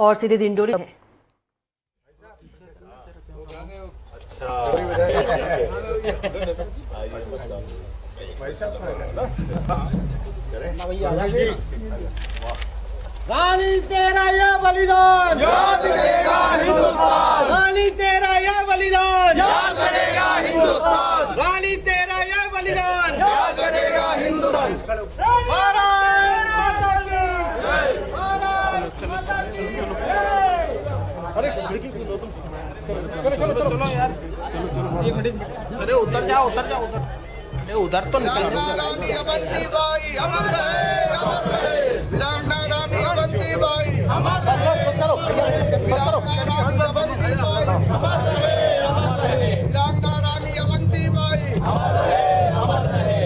और सीधे दिंडोरी है। रानी तेरा यह बलिदान याद करेगा हिंदुस्तान। रानी तेरा यह बलिदान याद करेगा हिंदुस्तान। रानी तेरा यह बलिदान याद करेगा हिंदुस्तान। भारत माता की जय। भारत माता की जय। अरे खिड़की खोलो तुम। चलो चलो चलो यार, एक मिनट। अरे उधर जाओ उधर जाओ उधर। अरे उधर तो निकल। रानी अवंतीबाई अमर रहे अमर रहे। रानी अवंतीबाई अमर रहे। बस करो रानी अवंतीबाई अमर रहे अमर रहे। रानी अवंतीबाई अमर रहे अमर रहे।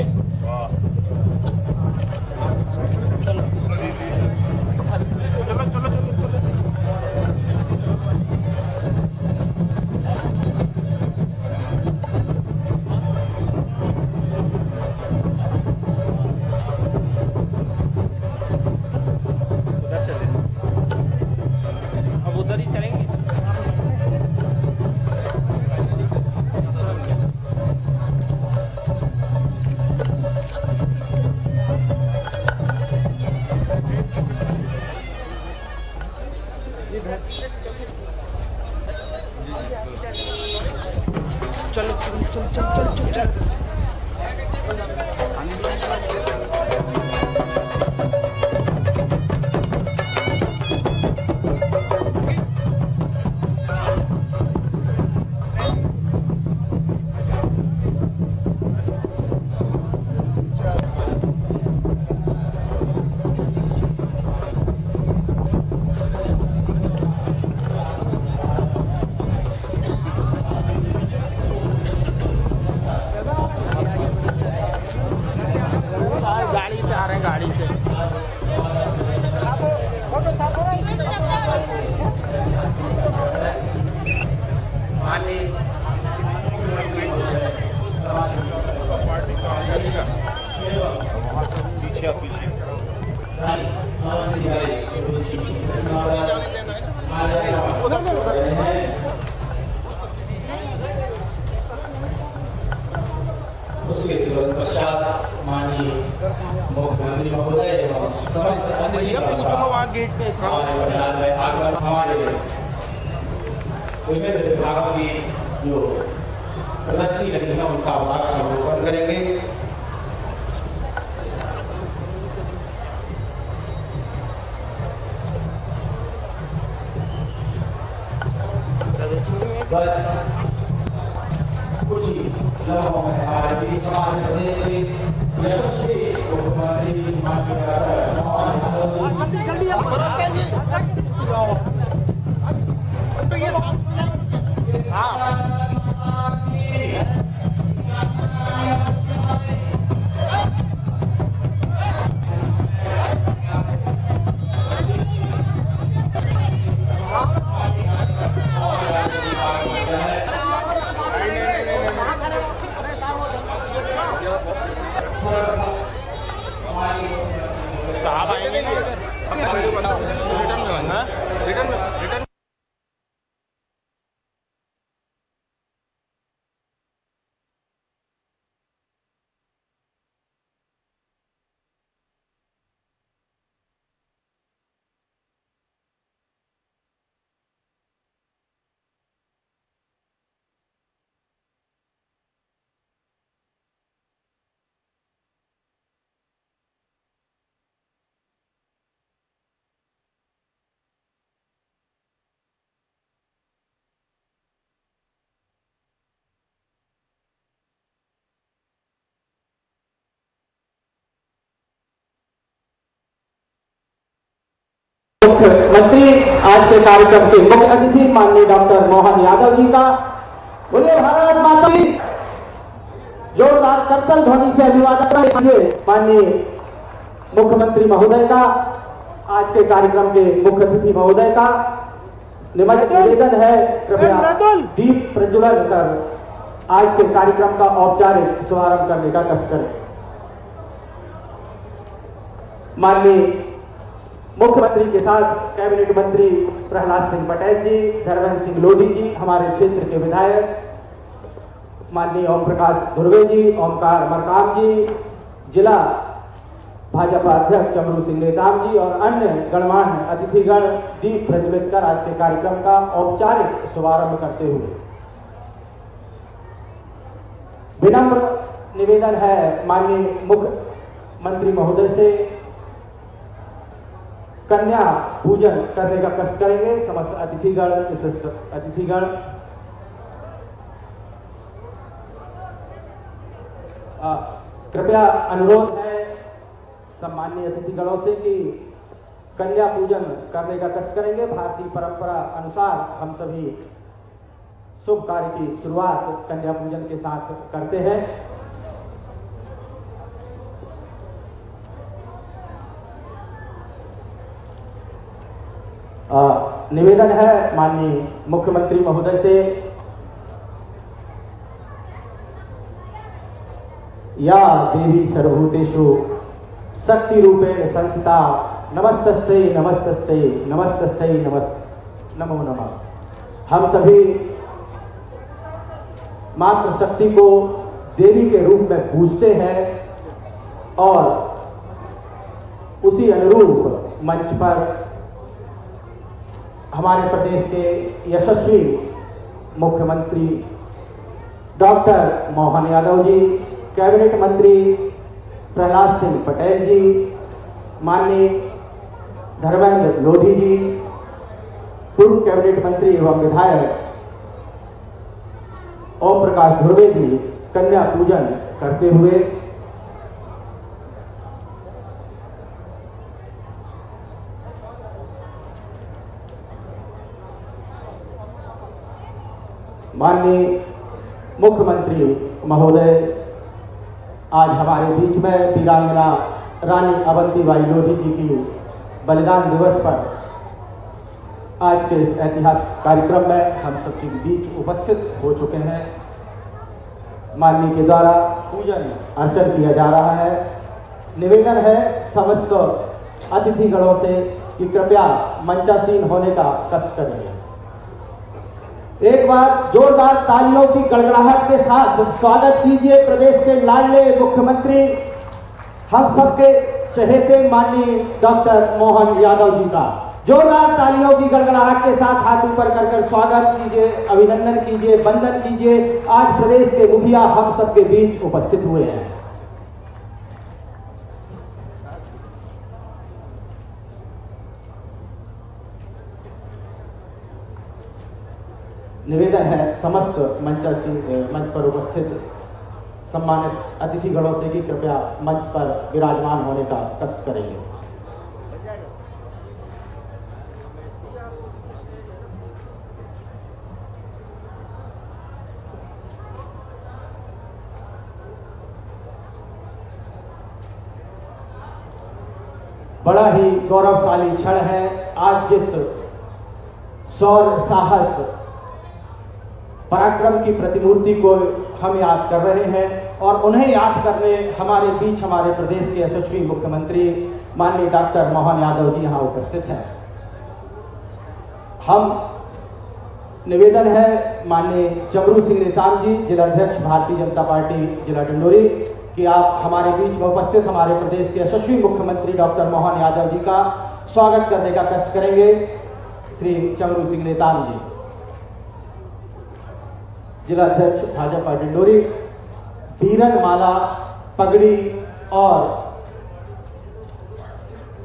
अब उधर ही चलेंगे। चलो चलो चलो चलो चलो चलो। गाड़ी से आ रहे हैं, गाड़ी से। पीछे पीछे उसके पश्चात माननीय मुख्यमंत्री महोदय एवं समस्त हमारे विभिन्न विभागों की जो प्रदर्शनी लगी है उनका अवलोकन करेंगे। बस कुछ ही लम्हों में हमारे बीच हमारे प्रदेश के यशस्वी मुख्यमंत्री माननीय साहब आएंगे रिटर्न में मुख्यमंत्री आज के कार्यक्रम के मुख्य अतिथि माननीय डॉक्टर मोहन यादव जी का बोले भारत माता की जोरदार करतल ध्वनि से अभिवादन माननीय मुख्यमंत्री महोदय का, आज के कार्यक्रम के मुख्य अतिथि महोदय का निवेदन है कृपया दीप प्रज्वलन कर आज के कार्यक्रम का औपचारिक शुभारंभ करने का कष्ट करें। माननीय मुख्यमंत्री के साथ कैबिनेट मंत्री प्रहलाद सिंह पटेल जी, धर्मेंद्र सिंह लोधी जी, हमारे क्षेत्र के विधायक माननीय ओम प्रकाश धुर्वे जी, ओमकार मरकाम जी, जिला भाजपा अध्यक्ष चमरू सिंह नेताम जी और अन्य गणमान्य अतिथिगण दीप प्रज्वलित कर आज के कार्यक्रम का औपचारिक शुभारंभ करते हुए विनम्र निवेदन है माननीय मुख्यमंत्री महोदय से कन्या पूजन करने का कष्ट करेंगे। समस्त अतिथिगण, विशिष्ट अतिथिगण, कृपया अनुरोध है सम्माननीय अतिथिगणों से कि कन्या पूजन करने का कष्ट करेंगे। भारतीय परंपरा अनुसार हम सभी शुभ कार्य की शुरुआत कन्या पूजन के साथ करते हैं। निवेदन है माननीय मुख्यमंत्री महोदय से या देवी सर्वभूतेषु शक्ति रूपेण संस्थिता नमस्तस्यै नमस्तस्यै नमस्तस्यै नमो नमः। हम सभी मात्र शक्ति को देवी के रूप में पूजते हैं और उसी अनुरूप मंच पर हमारे प्रदेश के यशस्वी मुख्यमंत्री डॉक्टर मोहन यादव जी, कैबिनेट मंत्री प्रहलाद सिंह पटेल जी, माननीय धर्मेंद्र लोधी जी, पूर्व कैबिनेट मंत्री एवं विधायक ओम प्रकाश धुर्वे जी कन्या पूजन करते हुए माननीय मुख्यमंत्री महोदय आज हमारे बीच में वीरांगना रानी अवंतीबाई लोधी जी की बलिदान दिवस पर आज के इस ऐतिहासिक कार्यक्रम में हम सबके बीच उपस्थित हो चुके हैं। माननीय के द्वारा पूजन अर्चन किया जा रहा है। निवेदन है समस्त अतिथिगणों से कि कृपया मंचासीन होने का कष्ट करें। एक बार जोरदार तालियों की गड़गड़ाहट के साथ स्वागत कीजिए प्रदेश के लाडले मुख्यमंत्री, हम सबके चहेते माननीय डॉक्टर मोहन यादव जी का। जोरदार तालियों की गड़गड़ाहट के साथ हाथ ऊपर कर स्वागत कीजिए, अभिनंदन कीजिए, वंदन कीजिए। आज प्रदेश के मुखिया हम सबके बीच उपस्थित हुए हैं। निवेदन है समस्त मंच पर उपस्थित सम्मानित अतिथिगणों से कि कृपया मंच पर विराजमान होने का कष्ट करेंगे। बड़ा ही गौरवशाली क्षण है। आज जिस शौर्य, साहस, पराक्रम की प्रतिमूर्ति को हम याद कर रहे हैं और उन्हें याद करने हमारे बीच हमारे प्रदेश के यशस्वी मुख्यमंत्री माननीय डॉक्टर मोहन यादव जी यहाँ उपस्थित हैं। हम निवेदन है माननीय चमरू सिंह नेताम जी, जिलाध्यक्ष भारतीय जनता पार्टी जिला डिंडोरी, कि आप हमारे बीच में उपस्थित हमारे प्रदेश के यशस्वी मुख्यमंत्री डॉक्टर मोहन यादव जी का स्वागत करने का कष्ट करेंगे। श्री चमरू सिंह नेताम जी, जिलाध्यक्ष भाजपा डिंडोरी, वीरन माला, पगड़ी और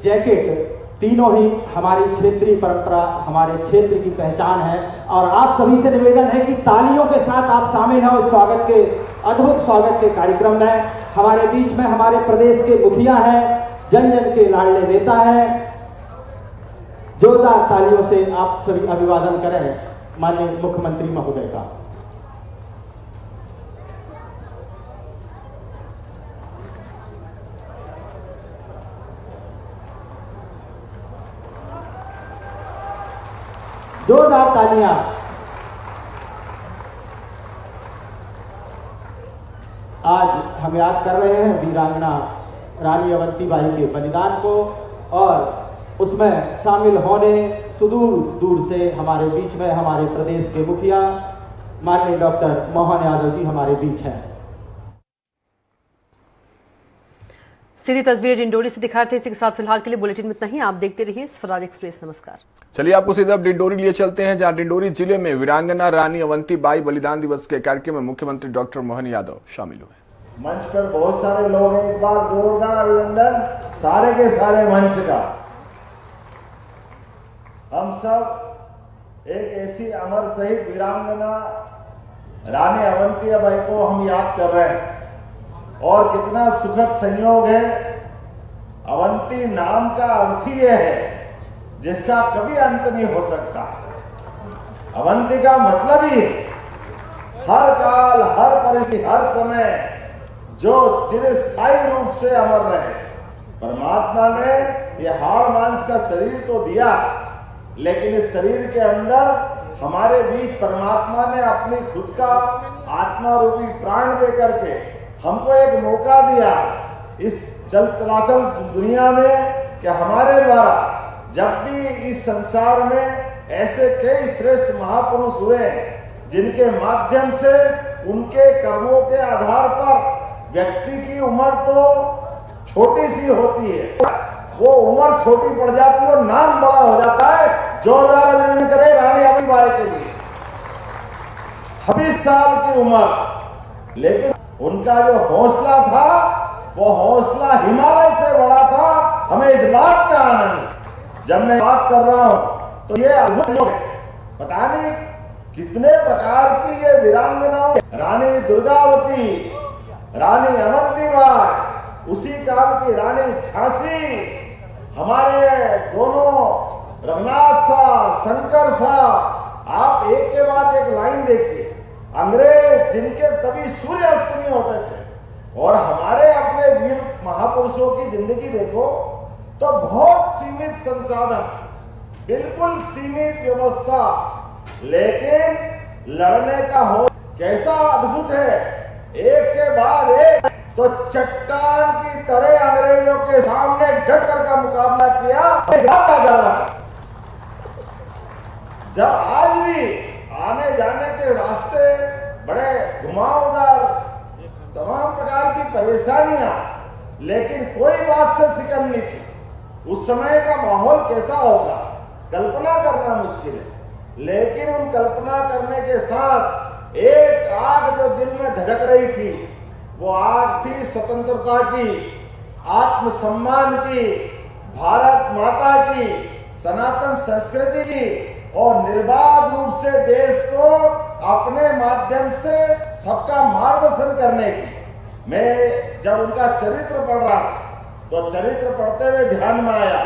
जैकेट तीनों ही हमारी क्षेत्रीय परंपरा, हमारे क्षेत्र की पहचान है। और आप सभी से निवेदन है कि तालियों के साथ आप शामिल हैं उस स्वागत के, अद्भुत स्वागत के कार्यक्रम में। हमारे बीच में हमारे प्रदेश के मुखिया हैं, जन जन के लाडले नेता हैं। जोरदार तालियों से आप सभी अभिवादन करें माननीय मुख्यमंत्री महोदय का। जोरदार तालियां। आज हम याद कर रहे हैं वीरांगना रानी अवंतीबाई के बलिदान को और उसमें शामिल होने सुदूर दूर से हमारे बीच में हमारे प्रदेश के मुखिया माननीय डॉक्टर मोहन यादव जी हमारे बीच हैं। सीधी तस्वीर डिंडोरी से दिखा रहे थे। इसी के साथ फिलहाल के लिए बुलेटिन में इतना ही। आप देखते रहिए स्वराज एक्सप्रेस। नमस्कार। चलिए आपको सीधे अब डिंडोरी लिए चलते हैं, जहां डिंडोरी जिले में वीरांगना रानी अवंतीबाई बलिदान दिवस के कार्यक्रम में मुख्यमंत्री डॉक्टर मोहन यादव शामिल हुए। मंच पर बहुत सारे लोग हैं, एक बार जोरदार अभिनंदन सारे के सारे मंच का। हम सब एक ऐसी अमर शहीद वीरांगना रानी अवंतीबाई को हम याद कर रहे हैं, और कितना सुखद संयोग है। अवंती नाम का अर्थ ही यह है जिसका कभी अंत नहीं हो सकता। अवंती का मतलब ही हर काल, हर परिस्थिति, हर समय जो चिरस्थायी रूप से अमर रहे। परमात्मा ने यह हाड़ मांस का शरीर तो दिया, लेकिन इस शरीर के अंदर हमारे बीच परमात्मा ने अपनी खुद का आत्मा रूपी प्राण दे करके हमको एक मौका दिया इस चल चलाचल दुनिया में कि हमारे द्वारा जब भी इस संसार में ऐसे कई श्रेष्ठ महापुरुष हुए जिनके माध्यम से उनके कर्मों के आधार पर व्यक्ति की उम्र तो छोटी सी होती है, वो उम्र छोटी पड़ जाती है और नाम बड़ा हो जाता है। जोरदार अभिनंदन करें रानी अवंतीबाई के लिए। 26 साल की उम्र, लेकिन उनका जो हौसला था वो हौसला हिमालय से बड़ा था। हमें इस बात का आनंद, जब मैं बात कर रहा हूं तो ये अद्भुत है। पता नहीं कितने प्रकार की ये वीरांगनाओं, रानी दुर्गावती, रानी अवंतीबाई, उसी काल की रानी झांसी, हमारे दोनों रघुनाथ साहब, शंकर साहब। आप एक के बाद एक लाइन देखिए। अंग्रेज जिनके कभी सूर्य अस्त नहीं होते थे, और हमारे अपने वीर महापुरुषों की जिंदगी देखो तो बहुत सीमित संसाधन, बिल्कुल सीमित व्यवस्था, लेकिन लड़ने का हो कैसा अद्भुत है। एक के बाद एक तो चट्टान की तरह अंग्रेजों के सामने डटकर का मुकाबला किया। जब आज भी आने जाने के रास्ते बड़े घुमावदार, तमाम प्रकार की परेशानियां, लेकिन कोई बात से सिकन नहीं थी। उस समय का माहौल कैसा होगा कल्पना करना मुश्किल है, लेकिन उन कल्पना करने के साथ एक आग जो दिल में धड़क रही थी, वो आग थी स्वतंत्रता की, आत्मसम्मान की, भारत माता की, सनातन संस्कृति की, और निर्बाध रूप से देश को अपने माध्यम से सबका मार्गदर्शन करने की। मैं जब उनका चरित्र पढ़ रहा तो चरित्र पढ़ते हुए ध्यान में आया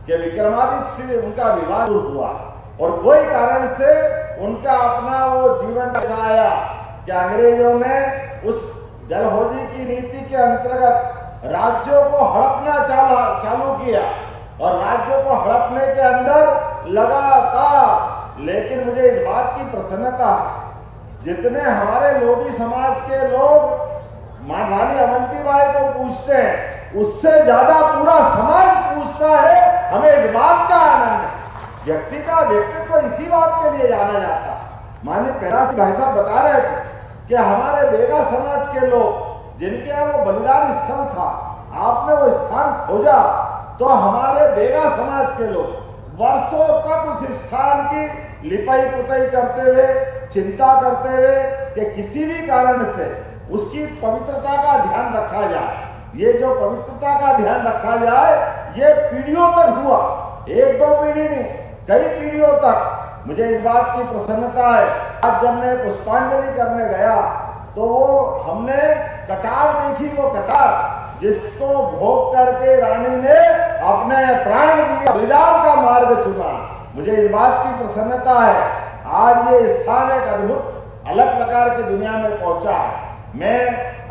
कि विक्रमादित्य से उनका विवाह हुआ, और कोई कारण से उनका अपना वो जीवन ऐसा आया कि अंग्रेजों ने उस डलहौजी की नीति के अंतर्गत राज्यों को हड़पना चालू किया, और राज्यों को हड़पने के अंदर लगातार। लेकिन मुझे इस बात की प्रसन्नता, जितने हमारे लोधी समाज के लोग मां रानी अवंतीबाई को पूछते हैं, उससे ज्यादा पूरा समाज पूछता है। हमें इस बात का आनंद है। व्यक्ति का व्यक्तित्व इसी बात के लिए जाना जाता। माननीय पैरासी भाई साहब बता रहे थे कि हमारे बेगा समाज के लोग जिनके यहाँ वो बलिदान स्थल था, आपने वो स्थान खोजा, तो हमारे बेगा समाज के लोग वर्षों तक उस स्थान की लिपाई पुताई करते हुए, चिंता करते हुए कि किसी भी कारण से उसकी पवित्रता का ध्यान रखा जाए। ये जो पवित्रता का ध्यान रखा जाए, ये पीढ़ियों तक हुआ, एक दो पीढ़ी नहीं, कई पीढ़ियों तक। मुझे इस बात की प्रसन्नता है। आज जब मैं पुष्पांजलि करने गया तो वो हमने कटार देखी, वो कटार जिसको भोग करके रानी ने अपने प्राण दिए, बलिदान का मार्ग चुना। मुझे इस बात की प्रसन्नता है, आज ये स्थान एक अद्भुत अलग प्रकार की दुनिया में पहुंचा है। मैं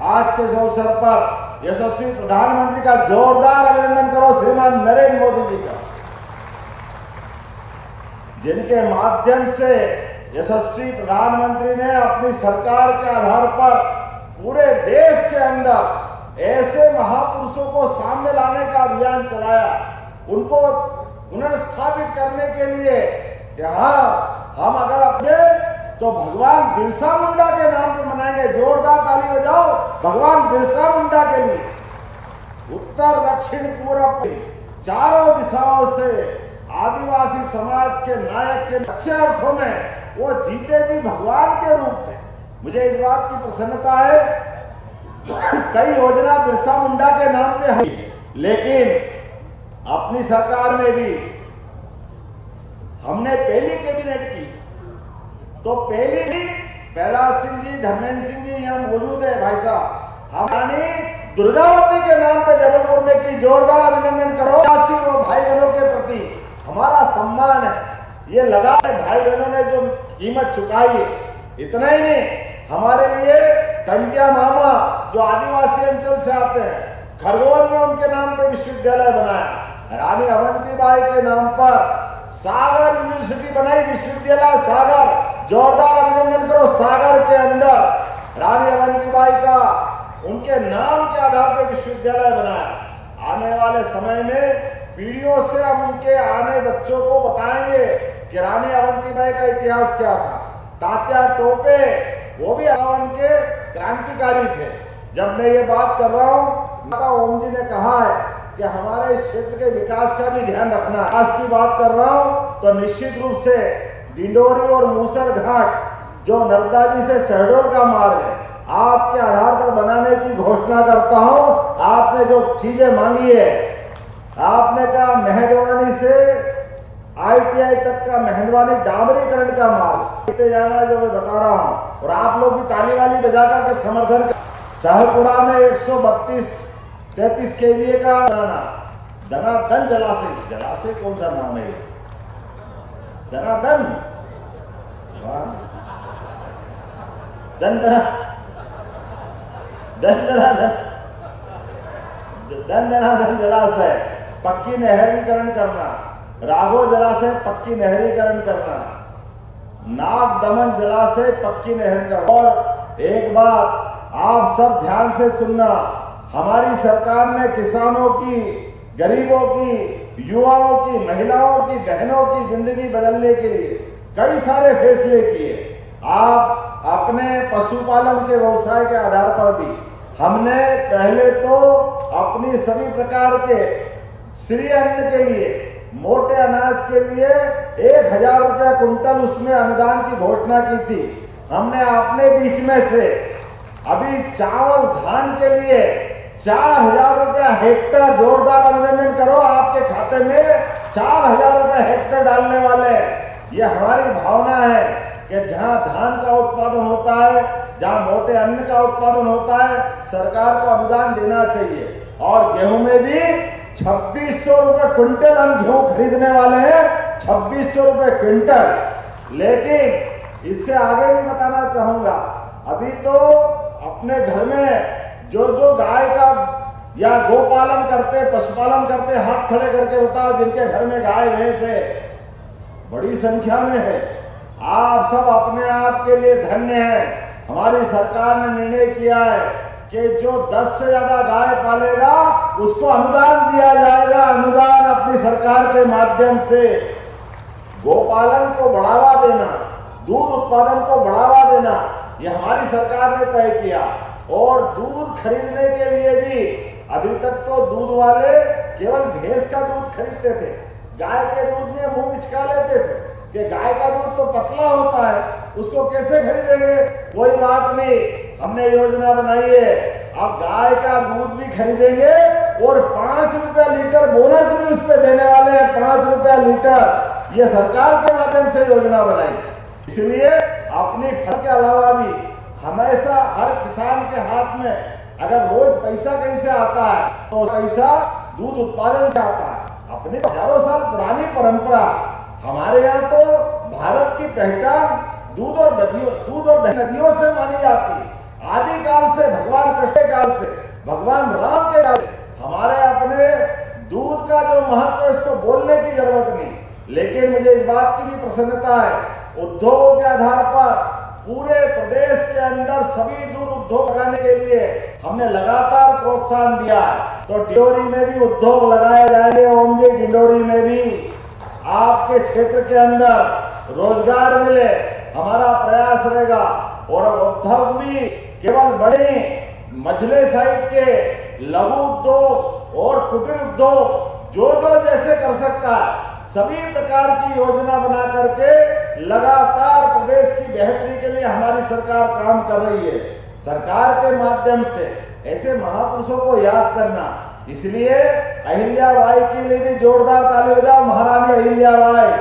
आज के इस अवसर पर यशस्वी प्रधानमंत्री का जोरदार अभिनंदन करो, श्रीमान नरेंद्र मोदी जी का, जिनके माध्यम से यशस्वी प्रधानमंत्री ने अपनी सरकार के आधार पर पूरे देश के अंदर ऐसे महापुरुषों को सामने लाने का अभियान चलाया, उनको पुनर्स्थापित करने के लिए कि हाँ, हम अगर अपने तो भगवान बिरसा मुंडा के नाम पे मनाएंगे। जोरदार ताली बजाओ भगवान बिरसा मुंडा के लिए। उत्तर दक्षिण पूरब चारों दिशाओं से आदिवासी समाज के नायक के अच्छे अर्थों में वो जीते भी भगवान के रूप थे। मुझे इस बात की प्रसन्नता है, कई योजना बिरसा मुंडा के नाम पे है, लेकिन अपनी सरकार में भी हमने पहली कैबिनेट की तो पहली भी कैलाश सिंह जी, धर्मेंद्र सिंह जी यहाँ मौजूद है भाई साहब, हमारी दुर्गावती के नाम पे जबलपुर में की। जोरदार अभिनंदन करो। और भाई बहनों के प्रति हमारा सम्मान है, ये लगा है भाई बहनों ने जो कीमत चुकाई है। इतना ही नहीं, हमारे लिए टंटिया मामा जो आदिवासी अंचल से आते हैं, खरगोन में उनके नाम पे विश्वविद्यालय बनाया। रानी अवंतीबाई के नाम पर सागर यूनिवर्सिटी बनाई, विश्वविद्यालय सागर। जोरदार अभिनंदन करो। सागर के अंदर रानी अवंतीबाई का उनके नाम के आधार पर विश्वविद्यालय बनाया। आने वाले समय में पीढ़ियों से हम उनके आने बच्चों को बताएंगे कि रानी अवंतीबाई का इतिहास क्या था। तात्या टोपे वो भी उनके क्रांतिकारी थे। जब मैं ये बात कर रहा हूँ, माता ओम जी ने कहा है कि हमारे इस क्षेत्र के विकास का भी ध्यान रखना। विकास की बात कर रहा हूँ तो निश्चित रूप से डिंडोरी और मूसर घाट जो नर्मदा जी से शहडोल का मार्ग है, आपके आधार पर बनाने की घोषणा करता हूं। आपने जो चीजें मांगी है, आपने कहा मेहंदवानी से ITI तक का मेहंदवानी डामरीकरण का मार्ग जाना, जो मैं बता रहा हूं, और आप लोग भी ताली वाली बजाकर के समर्थन कर। शाहपुरा में 132-33 KVA का धनाधन जलाशय कौन सा नाम है? धनाधन धनाधन जलाशय पक्की नहरीकरण करना, राघो जलाशय पक्की नहरीकरण करना, नाग दमन जलाशय पक्की नहरीकरण। और एक बात आप सब ध्यान से सुनना, हमारी सरकार ने किसानों की, गरीबों की, युवाओं की, महिलाओं की, बहनों की जिंदगी बदलने के लिए कई सारे फैसले किए। आप अपने पशुपालन के व्यवसाय के आधार पर भी हमने पहले तो अपनी सभी प्रकार के श्री अन्न के लिए, मोटे अनाज के लिए 1000 रुपया कुंटल उसमें अनुदान की घोषणा की थी। हमने अपने बीच में से अभी चावल धान के लिए 4000 रुपया हेक्टर, जोरदार अभिनंदन करो, आपके खाते में 4000 रुपया हेक्टर डालने वाले। ये हमारी भावना है कि जहां धान का उत्पादन होता है, जहां मोटे अन्न का उत्पादन होता है, सरकार को अनुदान देना चाहिए। और गेहूं में भी 2600 रुपये क्विंटल हम गेहूं खरीदने वाले हैं, 2600 रुपये क्विंटल। लेकिन इससे आगे भी बताना चाहूंगा, अभी तो अपने घर में जो गाय का या गोपालन करते, पशुपालन करते, हाथ खड़े करके बताओ जिनके घर में गाय भैंस है, बड़ी संख्या में है। आप सब अपने आप के लिए धन्य हैं। हमारी सरकार ने निर्णय किया है कि जो 10 से ज्यादा गाय पालेगा उसको अनुदान दिया जाएगा। अनुदान अपनी सरकार के माध्यम से गोपालन को बढ़ावा देना, दूध उत्पादन को बढ़ावा देना, ये हमारी सरकार ने तय किया। और दूध खरीदने के लिए भी अभी तक तो दूध वाले केवल भैंस का दूध खरीदते थे, गाय के दूध में मुंह बिचका लेते थे कि गाय का दूध तो पतला होता है, उसको कैसे खरीदेंगे। कोई बात नहीं, हमने योजना बनाई है, अब गाय का दूध भी खरीदेंगे और 5 रुपया लीटर बोनस भी उस पर देने वाले हैं। 5 रुपया लीटर, ये सरकार के माध्यम से योजना बनाई। इसलिए अपनी फसल के अलावा भी हमेशा हर किसान के हाथ में अगर रोज पैसा कहीं से आता है तो पैसा दूध उत्पादन से आता है। अपनी हजारों साल पुरानी परंपरा, हमारे यहाँ तो भारत की पहचान दूध और नदियों से मानी जाती है। आदिकाल से, भगवान कृष्ण काल से, भगवान राम के काल से हमारे अपने दूध का जो महत्व है उसको बोलने की जरूरत नहीं। लेकिन मुझे इस बात की भी प्रसन्नता है, उद्योगों के आधार पर पूरे प्रदेश के अंदर सभी दूध उद्योग लगाने के लिए हमने लगातार प्रोत्साहन दिया है। तो डिंडोरी में भी उद्योग लगाए जाएंगे। ओम जी, डिंडोरी में भी आपके क्षेत्र के अंदर रोजगार मिले, हमारा प्रयास रहेगा। और उद्योग भी केवल बड़े मझले साइड के लघु उद्योग और कुटीर उद्योग जो जैसे कर सकता है, सभी प्रकार की योजना बना करके लगातार प्रदेश की बेहतरी के लिए हमारी सरकार काम कर रही है। सरकार के माध्यम से ऐसे महापुरुषों को याद करना, इसलिए अहिल्याबाई के लिए भी जोरदार ताली बजाओ। महारानी अहिल्याबाई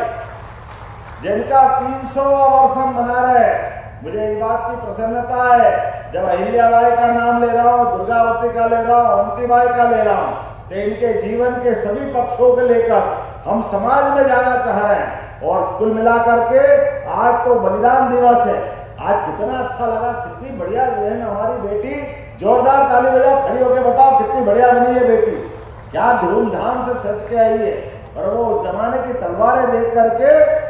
जिनका 300वां वर्ष हम मना रहे हैं, मुझे इस बात की प्रसन्नता है, जब अहिल्याबाई का नाम ले रहा हूं, दुर्गावती का ले रहा हूं, अवंतीबाई का ले रहा हूं, तो इनके जीवन के सभी पक्षों को लेकर हम समाज में जाना चाह रहे हैं। और कुल मिलाकर के आज तो बलिदान दिवस है, आज कितना अच्छा लगा, कितनी बढ़िया बहन हमारी बेटी, जोरदार ताली बजाओ, खड़ी होकर बताओ कितनी बढ़िया बनी है बेटी, क्या धूमधाम से सच के आई है। और वो उस जमाने की तलवारें देख करके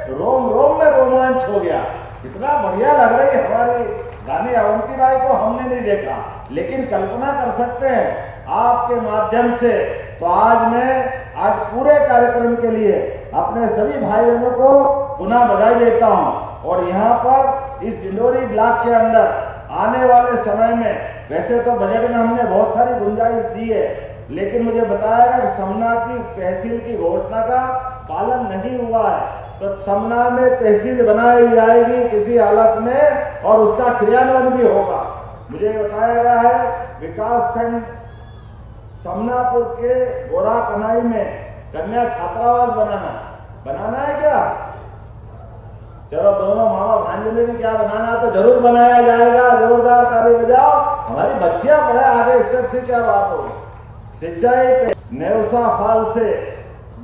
रोम रोम में रोमांच हो गया, कितना बढ़िया लग रही है हमारी रानी अवंतीबाई को हमने नहीं देखा, लेकिन कल्पना कर सकते हैं आपके माध्यम से। तो आज पूरे कार्यक्रम के लिए अपने सभी भाई बहनों को पुनः बधाई देता हूं। और यहाँ पर इस डिंडोरी ब्लॉक के अंदर आने वाले समय में, वैसे तो बजट में हमने बहुत सारी गुंजाइश दी है, लेकिन मुझे बताया गया कि समना की तहसील की घोषणा का पालन नहीं हुआ है, तो समना में तहसील बनाई जाएगी किसी हालत में और उसका क्रियान्वयन भी होगा। मुझे बताया गया है विकास खंड समनापुर के गोरा कनाई में कन्या छात्रावास बनाना है क्या? चलो दोनों मामा भांजले में क्या बनाना है तो जरूर बनाया जाएगा, जोरदार ताली बजाओ। हमारी बच्चियां पढ़े आगे, इससे अच्छी क्या बात होगी। सिंचाई पे नेवसा फाल से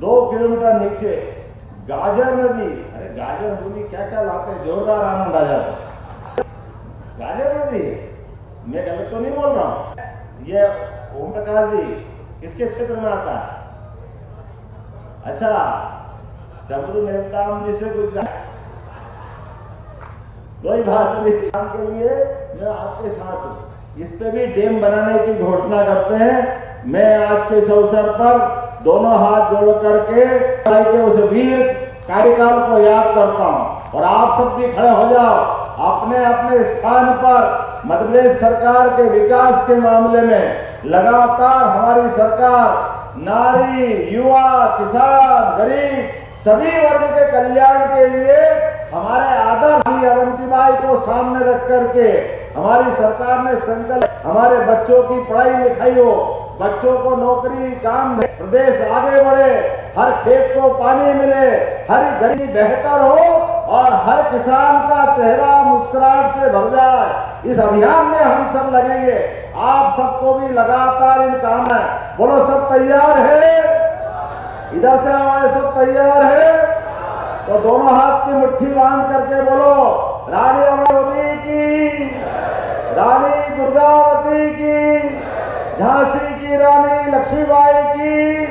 2 किलोमीटर नीचे गाजर नदी, अरे गाजर नदी क्या क्या लाते हैं, जोरदार आनंद आ जाता। गाजर नदी, मैं गलत तो नहीं बोल रहा हूं, ये ओम प्रकाश जी किसके क्षेत्र में आता है? अच्छा, चबरू नेवताम जी से कुछ कोई बात नहीं, काम के लिए मैं आपके साथ हूं। इस पे भी डैम बनाने की घोषणा करते हैं। मैं आज के इस अवसर पर दोनों हाथ जोड़ करके उस वीर कार्यकाल को याद करता हूं। और आप सब भी खड़े हो जाओ अपने अपने स्थान पर। मध्य प्रदेश सरकार के विकास के मामले में लगातार हमारी सरकार नारी, युवा, किसान, गरीब सभी वर्ग के कल्याण के लिए हमारे आदर्श अवंतीबाई को सामने रख करके हमारी सरकार ने संकल्प, हमारे बच्चों की पढ़ाई लिखाई हो, बच्चों को नौकरी काम, प्रदेश आगे बढ़े, हर खेत को पानी मिले, हर गरीब बेहतर हो और हर किसान का चेहरा मुस्कुराहट से भर जाए। इस अभियान में हम सब लगेंगे। आप सबको भी लगातार इन काम है। बोलो सब तैयार है? इधर से हमारे सब तैयार है? तो दोनों हाथ की मुट्ठी बांध करके बोलो रानी अमरावती की, रानी दुर्गावती की, झांसी की रानी लक्ष्मीबाई की,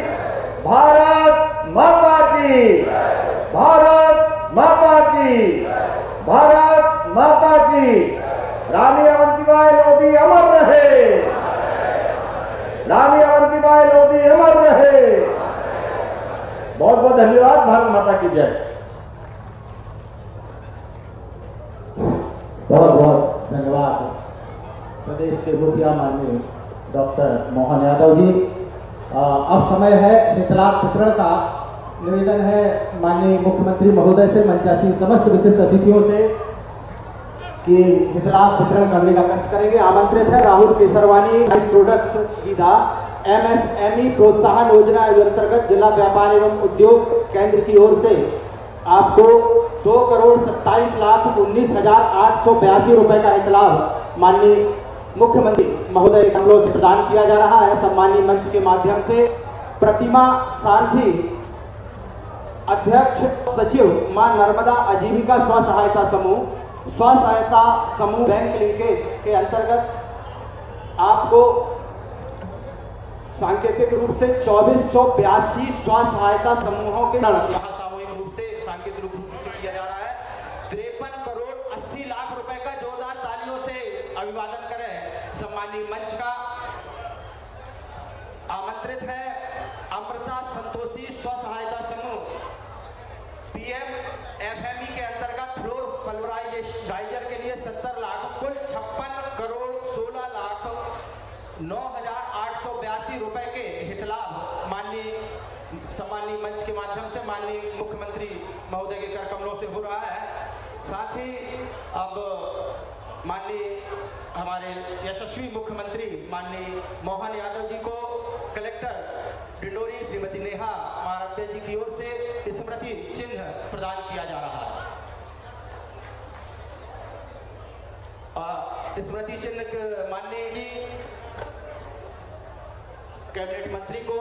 भारत माता की, भारत माता की, भारत माता की। रानी अवंतीबाई लोधी अमर रहे, रानी अवंतीबाई लोधी अमर रहे। बहुत बहुत धन्यवाद। भारत माता की जय। बहुत बहुत धन्यवाद प्रदेश के मुखिया माननीय डॉक्टर मोहन यादव जी। अब समय है हितलाभ वितरण का। निवेदन है माननीय मुख्यमंत्री महोदय से, मंचासीन समस्त विशिष्ट अतिथियों से कि हितलाभ वितरण करने का कष्ट करेंगे। आमंत्रित है राहुल केसरवानी प्रोडक्ट्स वीदा MSME प्रोत्साहन योजना के अंतर्गत जिला व्यापार एवं उद्योग केंद्र की ओर से आपको 2,27,19,882 रुपए का हितलाभ माननीय मुख्यमंत्री महोदय कमलों से प्रदान किया जा रहा है। सम्मानीय मंच के माध्यम से प्रतिमा सारथी अध्यक्ष सचिव मां नर्मदा आजीविका स्व सहायता समूह बैंक लिंकेज के अंतर्गत आपको सांकेतिक रूप से 2482 स्व सहायता समूहों के सामूहिक रूप से सांकेतिक रूप से किया जा रहा है। 53 करोड़ 80 लाख रुपए का जोरदार तालियों से अभिवादन करें। सम्मानीय मंच का आमंत्रित है अमृता संतोषी स्व सहायता समूह पीएमएफएमई के अंतर्गत फ्लोर पल्वराइजर के लिए 70 लाख, कुल 56 करोड़ 16 लाख 9,882 रुपए के हितलाभ माननीय सम्मानीय मंच के माध्यम से माननीय मुख्यमंत्री महोदय के कर कमलों से हो रहा है। साथ ही अब माननीय हमारे यशस्वी मुख्यमंत्री माननीय मोहन यादव जी को कलेक्टर डिंडोरी श्रीमती नेहा मारड्डे जी की ओर से स्मृति चिन्ह प्रदान किया जा रहा है। स्मृति चिन्ह माननीय जी कैबिनेट मंत्री को